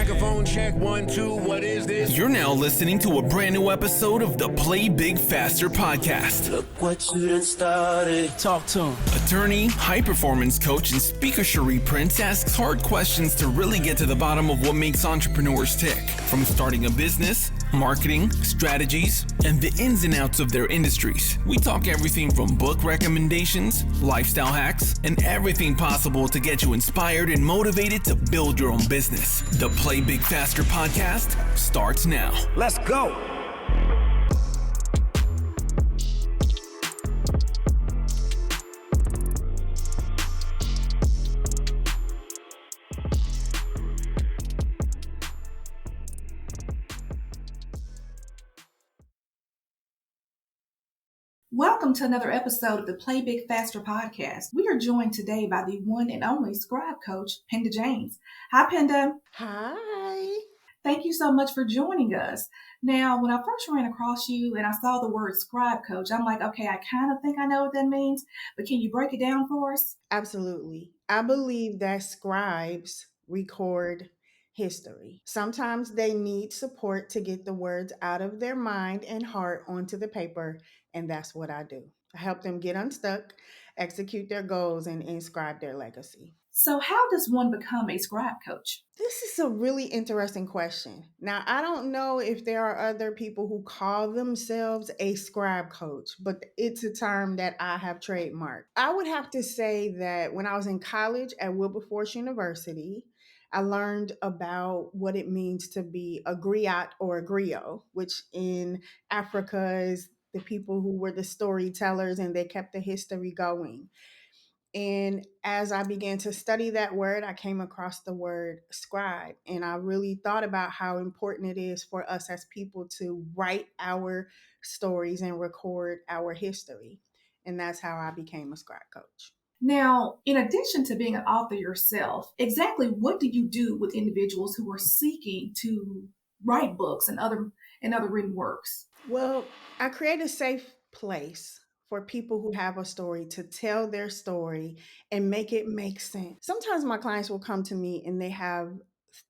Microphone check, 1, 2, what is this? You're now listening to a brand new episode of the Play Big Faster podcast. Look what you done started. Talk to him. Attorney, high-performance coach, and speaker Scherrie Prince asks hard questions to really get to the bottom of what makes entrepreneurs tick. From starting a business, marketing, strategies, and the ins and outs of their industries. We talk everything from book recommendations, lifestyle hacks, and everything possible to get you inspired and motivated to build your own business. The Play Big Faster podcast starts now. Let's go. Welcome to another episode of the Play Big Faster podcast. We are joined today by the one and only Scribe coach, Penda James. Hi, Penda. Hi. Thank you so much for joining us. Now, when I first ran across you and I saw the word Scribe coach, I'm like, okay, I kind of think I know what that means, but can you break it down for us? Absolutely. I believe that scribes record history. Sometimes they need support to get the words out of their mind and heart onto the paper, and that's what I do. I help them get unstuck, execute their goals, and inscribe their legacy. So how does one become a Scribe coach? This is a really interesting question. Now, I don't know if there are other people who call themselves a scribe coach, but it's a term that I have trademarked. I would have to say that when I was in college at Wilberforce University, I learned about what it means to be a griot or a griot, which in Africa is the people who were the storytellers and they kept the history going. And as I began to study that word, I came across the word scribe. And I really thought about how important it is for us as people to write our stories and record our history. And that's how I became a scribe coach. Now, in addition to being an author yourself, exactly what do you do with individuals who are seeking to write books and other written works? Well, I create a safe place for people who have a story to tell their story and make it make sense. Sometimes my clients will come to me and they have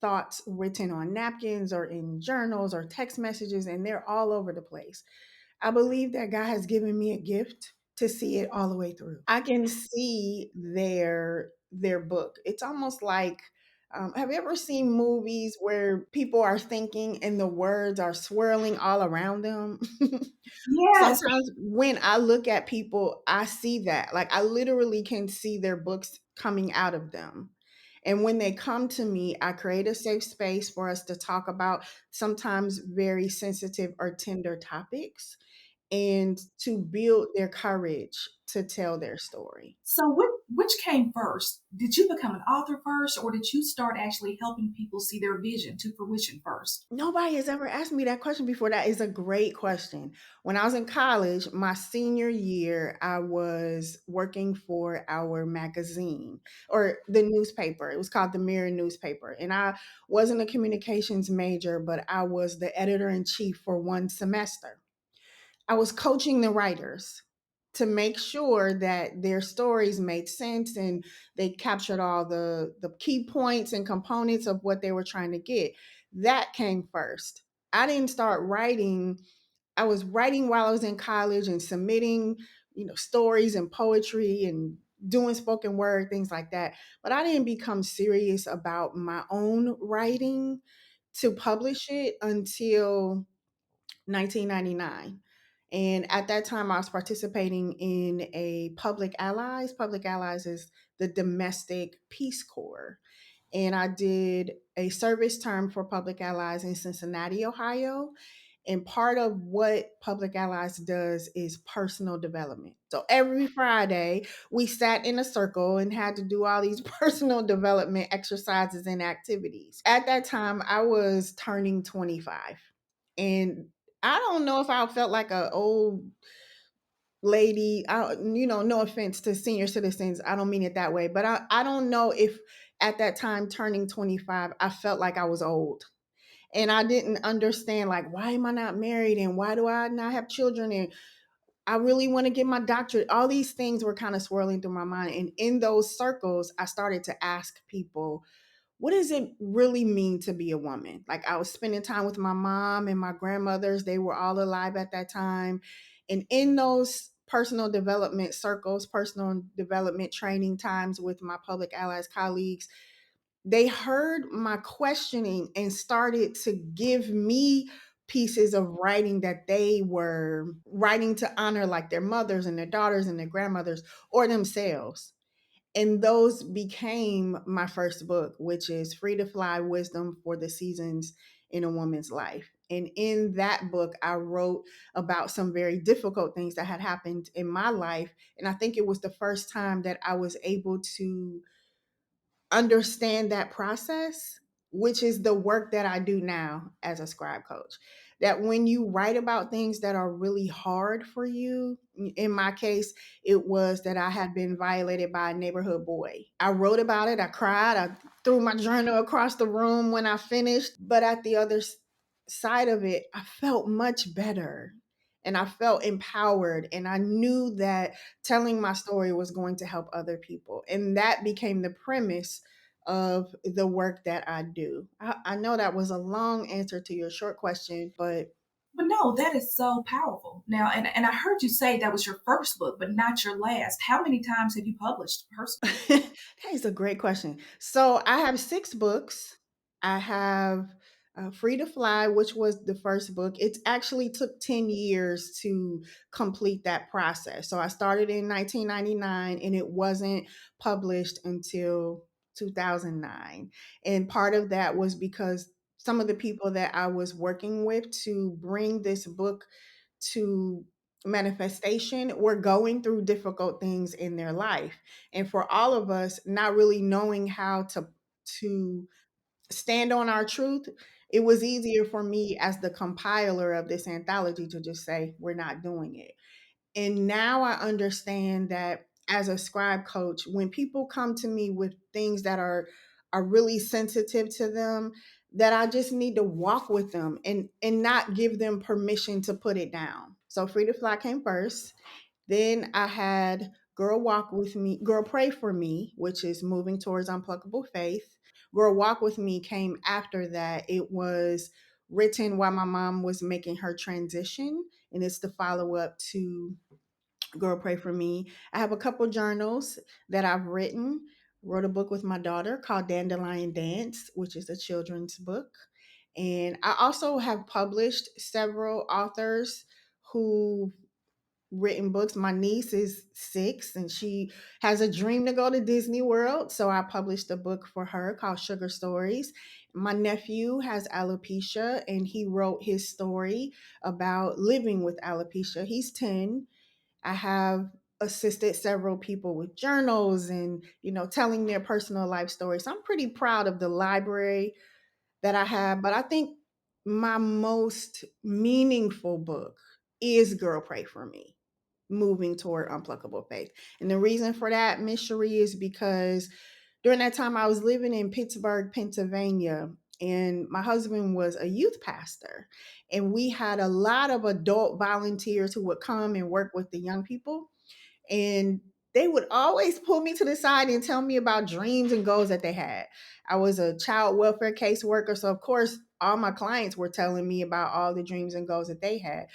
thoughts written on napkins or in journals or text messages, and they're all over the place. I believe that God has given me a gift to see it all the way through. I can see their book. It's almost like have you ever seen movies where people are thinking and the words are swirling all around them? Yes. Sometimes when I look at people, I see that. Like I literally can see their books coming out of them. And when they come to me, I create a safe space for us to talk about sometimes very sensitive or tender topics and to build their courage to tell their story. So which came first? Did you become an author first, or did you start actually helping people see their vision to fruition first? Nobody has ever asked me that question before. That is a great question. When I was in college, my senior year, I was working for our magazine or the newspaper. It was called the Mirror newspaper. And I wasn't a communications major, but I was the editor-in-chief for one semester. I was coaching the writers to make sure that their stories made sense and they captured all the key points and components of what they were trying to get. That came first. I didn't start writing. I was writing while I was in college and submitting, stories and poetry and doing spoken word, things like that. But I didn't become serious about my own writing to publish it until 1999. And at that time, I was participating in a Public Allies. Public Allies is the domestic Peace Corps. And I did a service term for Public Allies in Cincinnati, Ohio. And part of what Public Allies does is personal development. So every Friday, we sat in a circle and had to do all these personal development exercises and activities. At that time, I was turning 25. And I don't know if I felt like an old lady. No offense to senior citizens. I don't mean it that way. But I don't know if at that time, turning 25, I felt like I was old. And I didn't understand, like, why am I not married? And why do I not have children? And I really want to get my doctorate. All these things were kind of swirling through my mind. And in those circles, I started to ask people, what does it really mean to be a woman? Like, I was spending time with my mom and my grandmothers. They were all alive at that time. And in those personal development circles, personal development training times with my public allies colleagues, they heard my questioning and started to give me pieces of writing that they were writing to honor like their mothers and their daughters and their grandmothers or themselves. And those became my first book, which is Free to Fly: Wisdom for the Seasons in a Woman's Life. And in that book, I wrote about some very difficult things that had happened in my life. And I think it was the first time that I was able to understand that process, which is the work that I do now as a scribe coach. That when you write about things that are really hard for you, in my case, it was that I had been violated by a neighborhood boy. I wrote about it, I cried, I threw my journal across the room when I finished. But at the other side of it, I felt much better and I felt empowered. And I knew that telling my story was going to help other people. And that became the premise of the work that I do. I know that was a long answer to your short question, but But no, that is so powerful. Now, and I heard you say that was your first book, but not your last. How many times have you published personally? that is a great question. So I have 6 books. I have Free to Fly, which was the first book. It actually took 10 years to complete that process. So I started in 1999 and it wasn't published until 2009. And part of that was because some of the people that I was working with to bring this book to manifestation were going through difficult things in their life. And for all of us not really knowing how to stand on our truth, it was easier for me as the compiler of this anthology to just say we're not doing it. And now I understand that as a scribe coach, when people come to me with things that are really sensitive to them, that I just need to walk with them and not give them permission to put it down. So Free to Fly came first. Then I had Girl Walk With Me, Girl Pray For Me, which is moving towards unpluckable faith. Girl Walk With Me came after that. It was written while my mom was making her transition, and it's the follow up to Girl Pray For Me. I have a couple journals that I've written. Wrote a book with my daughter called Dandelion Dance, which is a children's book. And I also have published several authors who written books. My niece is 6 and she has a dream to go to Disney World. So I published a book for her called Sugar Stories. My nephew has alopecia and he wrote his story about living with alopecia. He's 10. I have assisted several people with journals and, telling their personal life stories. So I'm pretty proud of the library that I have, but I think my most meaningful book is Girl Pray For Me, moving toward unpluckable faith. And the reason for that, Miss Scherrie, is because during that time I was living in Pittsburgh, Pennsylvania, and my husband was a youth pastor. And we had a lot of adult volunteers who would come and work with the young people. And they would always pull me to the side and tell me about dreams and goals that they had. I was a child welfare caseworker. So, of course, all my clients were telling me about all the dreams and goals that they had.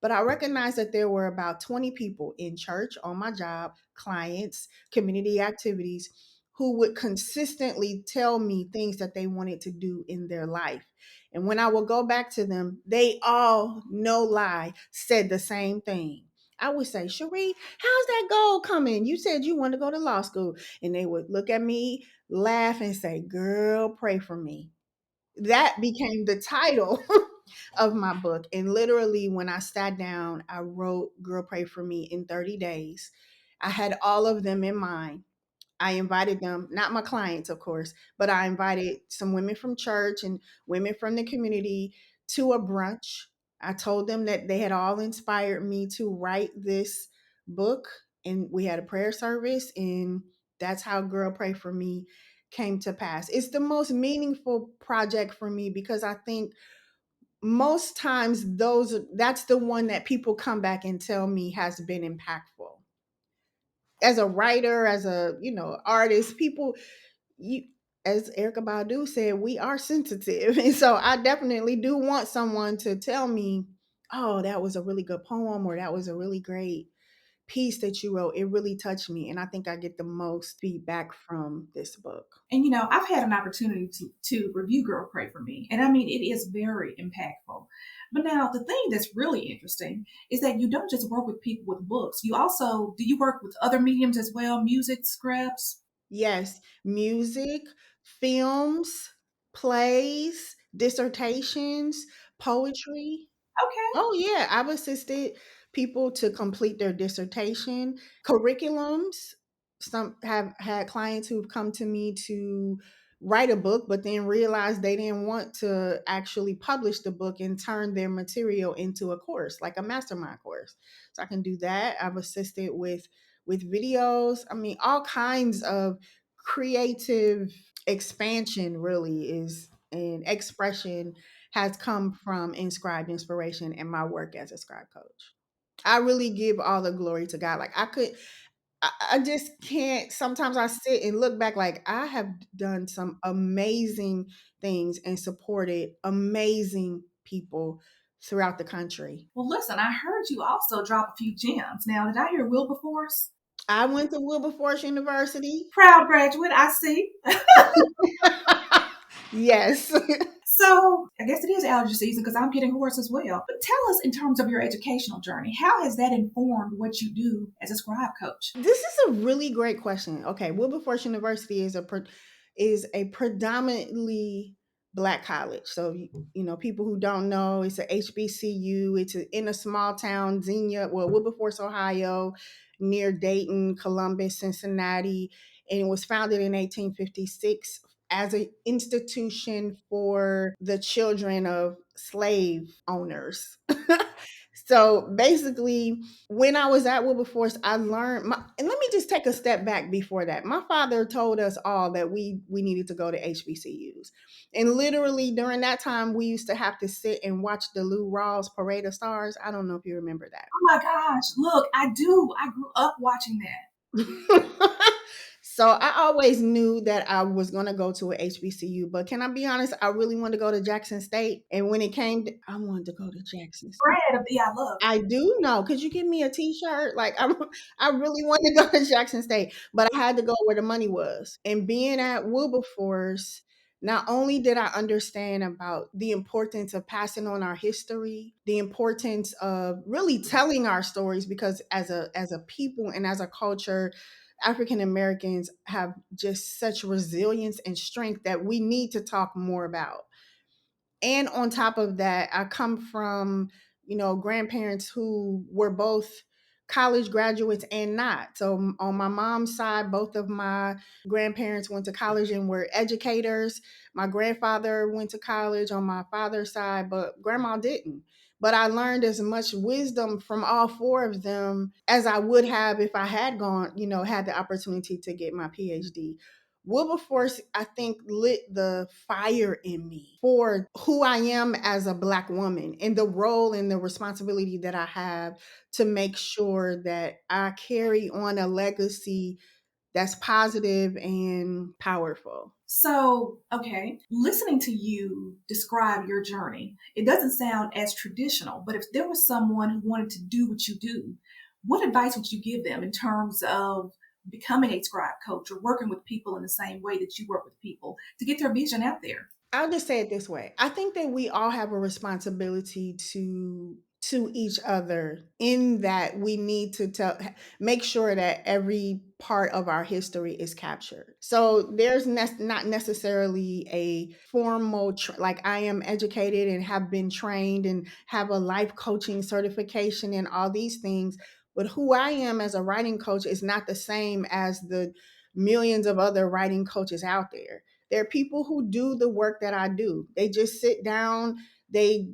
But I recognized that there were about 20 people in church, on my job, clients, community activities, who would consistently tell me things that they wanted to do in their life. And when I would go back to them, they all, no lie, said the same thing. I would say, Scherrie, how's that goal coming? You said you wanted to go to law school. And they would look at me, laugh, and say, girl, pray for me. That became the title of my book. And literally, when I sat down, I wrote Girl Pray For Me in 30 days. I had all of them in mind. I invited them, not my clients, of course, but I invited some women from church and women from the community to a brunch. I told them that they had all inspired me to write this book, and we had a prayer service, and that's how Girl Pray For Me came to pass. It's the most meaningful project for me because I think most times that's the one that people come back and tell me has been impactful. As a writer, as a artist, people, you as Erica Badu said, we are sensitive. And so I definitely do want someone to tell me, oh, that was a really good poem, or that was a really great piece that you wrote. It really touched me. And I think I get the most feedback from this book. And I've had an opportunity to review Girl Pray for Me, and I mean it is very impactful. But now the thing that's really interesting is that you don't just work with people with books. You also do you work with other mediums as well, music, scripts? Yes, music, films, plays, dissertations, poetry. Okay. Oh yeah, I've assisted people to complete their dissertation, curriculums. Some have had clients who've come to me to write a book, but then realized they didn't want to actually publish the book and turn their material into a course, like a mastermind course. So I can do that. I've assisted with videos. I mean, all kinds of creative expansion really is an expression has come from inscribed inspiration and my work as a scribe coach. I really give all the glory to God. Like I just can't. Sometimes I sit and look back, like I have done some amazing things and supported amazing people throughout the country. Well, listen, I heard you also drop a few gems. Now, did I hear Wilberforce? I went to Wilberforce University. Proud graduate, I see. Yes. So I guess it is allergy season because I'm getting hoarse as well. But tell us, in terms of your educational journey, how has that informed what you do as a scribe coach? This is a really great question. Okay, Wilberforce University is a predominantly Black college. So people who don't know, it's a HBCU. It's in a small town, Xenia, well, Wilberforce, Ohio, near Dayton, Columbus, Cincinnati, and it was founded in 1856 as an institution for the children of slave owners. So basically, when I was at Wilberforce, I learned. And let me just take a step back before that. My father told us all that we needed to go to HBCUs, and literally during that time, we used to have to sit and watch the Lou Rawls Parade of Stars. I don't know if you remember that. Oh my gosh, look, I do. I grew up watching that. So I always knew that I was going to go to a HBCU, but can I be honest? I really wanted to go to Jackson State, and when it came, I wanted to go to Jackson State. Brad of the I love. I do know. Could you give me a T-shirt? Like I really wanted to go to Jackson State, but I had to go where the money was. And being at Wilberforce, not only did I understand about the importance of passing on our history, the importance of really telling our stories, because as a people and as a culture, African Americans have just such resilience and strength that we need to talk more about. And on top of that, I come from, grandparents who were both college graduates and not. So on my mom's side, both of my grandparents went to college and were educators. My grandfather went to college on my father's side, but grandma didn't. But I learned as much wisdom from all four of them as I would have if I had gone, had the opportunity to get my PhD. Wilberforce, I think, lit the fire in me for who I am as a Black woman and the role and the responsibility that I have to make sure that I carry on a legacy that's positive and powerful. So, okay, listening to you describe your journey, it doesn't sound as traditional, but if there was someone who wanted to do what you do, what advice would you give them in terms of becoming a scribe coach or working with people in the same way that you work with people to get their vision out there? I'll just say it this way. I think that we all have a responsibility to each other, in that we need to make sure that every part of our history is captured. So there's not necessarily a formal like I am educated and have been trained and have a life coaching certification and all these things, but who I am as a writing coach is not the same as the millions of other writing coaches out there. There are people who do the work that I do. They just sit down, they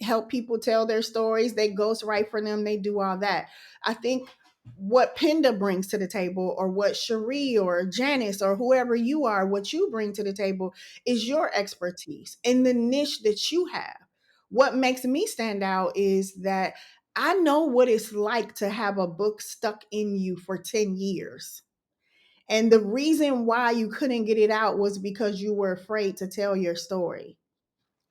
help people tell their stories, they ghostwrite for them, they do all that. I think what Penda brings to the table, or what Scherrie or Janice or whoever you are, what you bring to the table is your expertise in the niche that you have. What makes me stand out is that I know what it's like to have a book stuck in you for 10 years. And the reason why you couldn't get it out was because you were afraid to tell your story.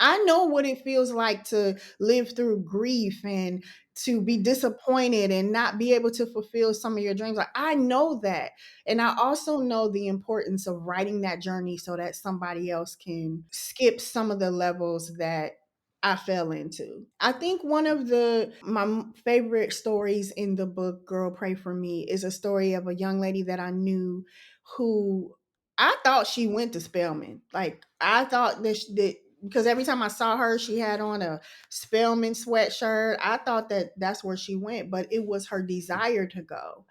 I know what it feels like to live through grief and to be disappointed and not be able to fulfill some of your dreams. Like, I know that. And I also know the importance of writing that journey so that somebody else can skip some of the levels that I fell into. I think one of my favorite stories in the book Girl Pray for Me is a story of a young lady that I knew who I thought she went to Spelman. Like, I thought that because every time I saw her, she had on a Spelman sweatshirt. I thought that that's where she went, but it was her desire to go.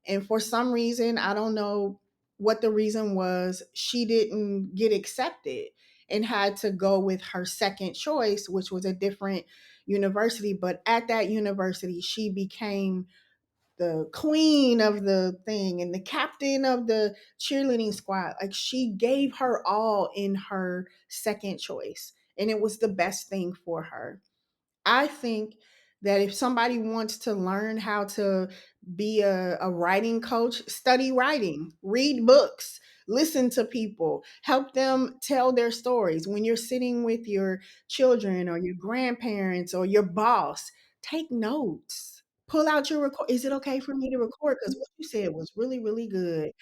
And for some reason, I don't know what the reason was, she didn't get accepted and had to go with her second choice, which was a different university. But at that university, she became the queen of the thing and the captain of the cheerleading squad. Like, she gave her all in her second choice, and it was the best thing for her. I think that if somebody wants to learn how to be a writing coach, study writing, read books, listen to people, help them tell their stories. When you're sitting with your children or your grandparents or your boss, take notes. Pull out your record. Is it okay for me to record? Because what you said was really, really good.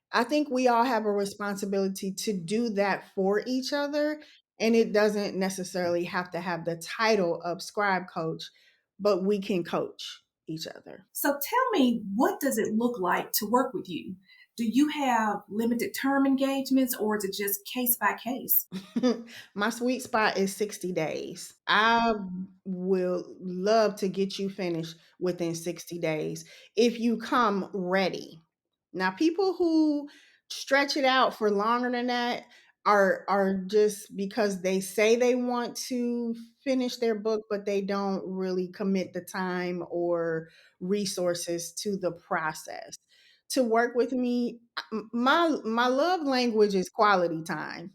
I think we all have a responsibility to do that for each other. And it doesn't necessarily have to have the title of scribe coach, but we can coach each other. So tell me, what does it look like to work with you? Do you have limited term engagements or is it just case by case? My sweet spot is 60 days. I will love to get you finished within 60 days if you come ready. Now, people who stretch it out for longer than that are just because they say they want to finish their book, but they don't really commit the time or resources to the process. To work with me, my love language is quality time.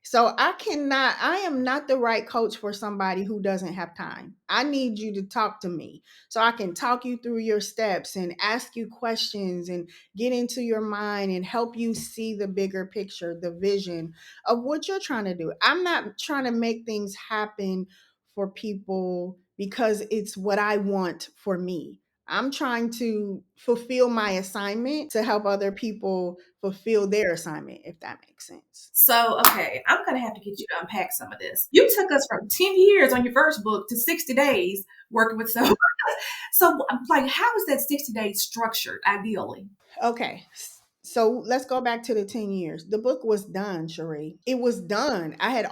So I am not the right coach for somebody who doesn't have time. I need you to talk to me so I can talk you through your steps and ask you questions and get into your mind and help you see the bigger picture, the vision of what you're trying to do. I'm not trying to make things happen for people because it's what I want for me. I'm trying to fulfill my assignment to help other people fulfill their assignment, if that makes sense. So, okay, I'm going to have to get you to unpack some of this. You took us from 10 years on your first book to 60 days working with someone. So, I'm like, how is that 60 days structured ideally? Okay. So let's go back to the 10 years. The book was done, Sheree. It was done. I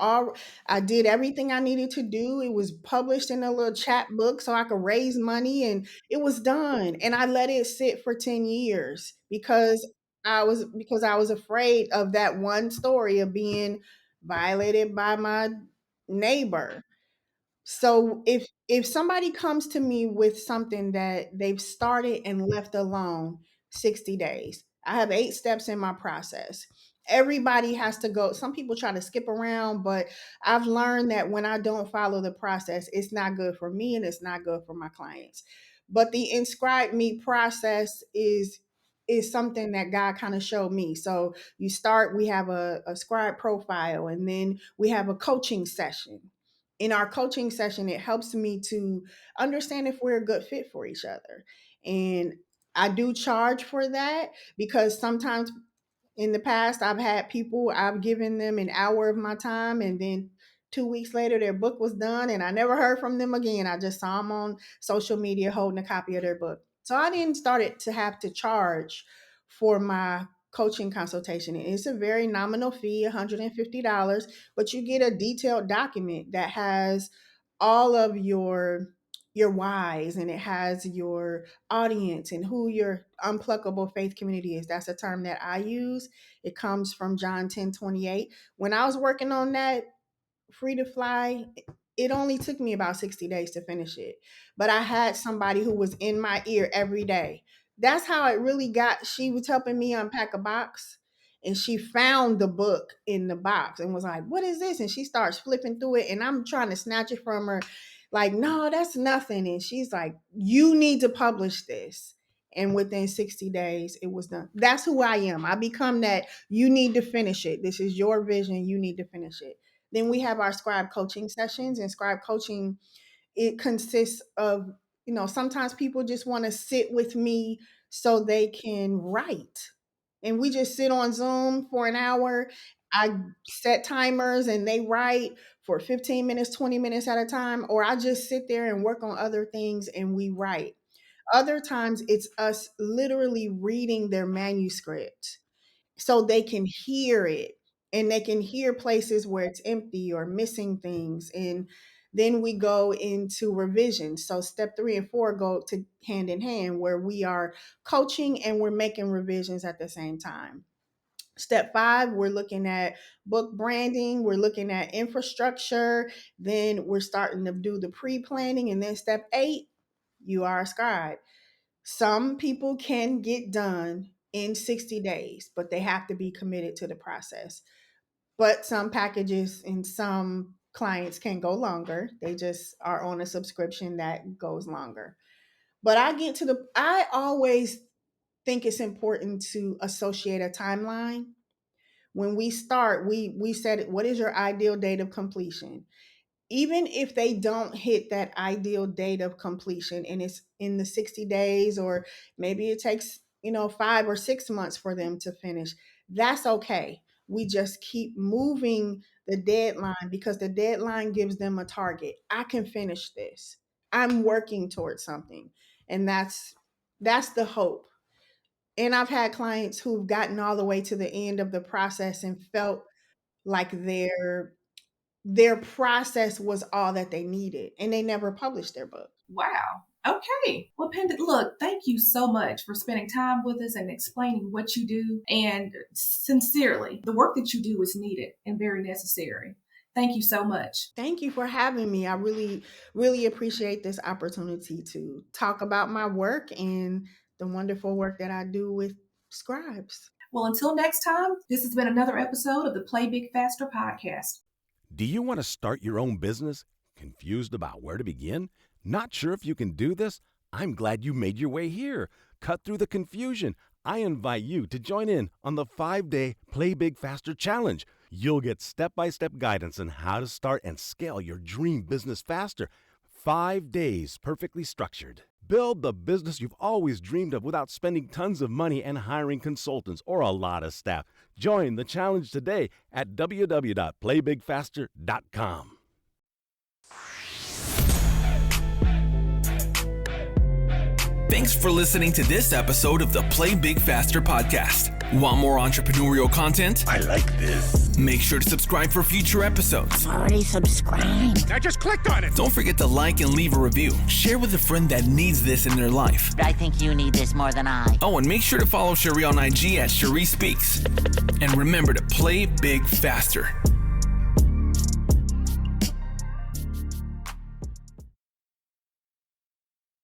did everything I needed to do. It was published in a little chat book so I could raise money, and it was done. And I let it sit for 10 years because I was afraid of that one story of being violated by my neighbor. So if somebody comes to me with something that they've started and left alone, 60 days. I have 8 steps in my process. Everybody has to go. Some people try to skip around, but I've learned that when I don't follow the process, it's not good for me and it's not good for my clients. But the inscribe me process is something that God kind of showed me. So you start, we have a scribe profile, and then we have a coaching session. In our coaching session, it helps me to understand if we're a good fit for each other. And I do charge for that because sometimes in the past I've given them an hour of my time, and then 2 weeks later their book was done and I never heard from them again. I just saw them on social media holding a copy of their book. So I didn't start it to have to charge for my coaching consultation. It's a very nominal fee, $150, but you get a detailed document that has all of your whys, and it has your audience and who your unpluckable faith community is. That's a term that I use. It comes from John 10:28. When I was working on that free to fly, it only took me about 60 days to finish it. But I had somebody who was in my ear every day. That's how it really got. She was helping me unpack a box, and she found the book in the box and was like, "What is this?" And she starts flipping through it, and I'm trying to snatch it from her like, "No, that's nothing." And she's like, "You need to publish this." And within 60 days, it was done. That's who I am. I become that. You need to finish it. This is your vision. You need to finish it. Then we have our Scribe coaching sessions, and Scribe coaching, it consists of, sometimes people just want to sit with me so they can write. And we just sit on Zoom for an hour. I set timers and they write for 15 minutes, 20 minutes at a time, or I just sit there and work on other things and we write. Other times it's us literally reading their manuscript so they can hear it, and they can hear places where it's empty or missing things. And then we go into revision. So step 3 and 4 go to hand in hand, where we are coaching and we're making revisions at the same time. Step 5, we're looking at book branding, we're looking at infrastructure, then we're starting to do the pre-planning. And then step 8, you are a scribe. Some people can get done in 60 days, but they have to be committed to the process. But some packages and some clients can go longer. They just are on a subscription that goes longer. But I always think it's important to associate a timeline. When we start, we said, what is your ideal date of completion? Even if they don't hit that ideal date of completion and it's in the 60 days, or maybe it takes 5 or 6 months for them to finish, that's okay. We just keep moving the deadline, because the deadline gives them a target. I can finish this. I'm working towards something. And that's the hope. And I've had clients who've gotten all the way to the end of the process and felt like their process was all that they needed, and they never published their book. Wow. Okay. Well, Penda, look, thank you so much for spending time with us and explaining what you do. And sincerely, the work that you do is needed and very necessary. Thank you so much. Thank you for having me. I really, really appreciate this opportunity to talk about my work and the wonderful work that I do with Scribes. Well, until next time, this has been another episode of the Play Big Faster podcast. Do you want to start your own business? Confused about where to begin? Not sure if you can do this? I'm glad you made your way here. Cut through the confusion. I invite you to join in on the 5-day Play Big Faster Challenge. You'll get step-by-step guidance on how to start and scale your dream business faster. 5 days perfectly structured. Build the business you've always dreamed of without spending tons of money and hiring consultants or a lot of staff. Join the challenge today at www.playbigfaster.com. Thanks for listening to this episode of the Play Big Faster podcast. Want more entrepreneurial content? I like this. Make sure to subscribe for future episodes. Already subscribed. I just clicked on it. Don't forget to like and leave a review. Share with a friend that needs this in their life. I think you need this more than I. Oh, and make sure to follow Scherrie on IG at Scherrie Speaks. And remember to play big faster.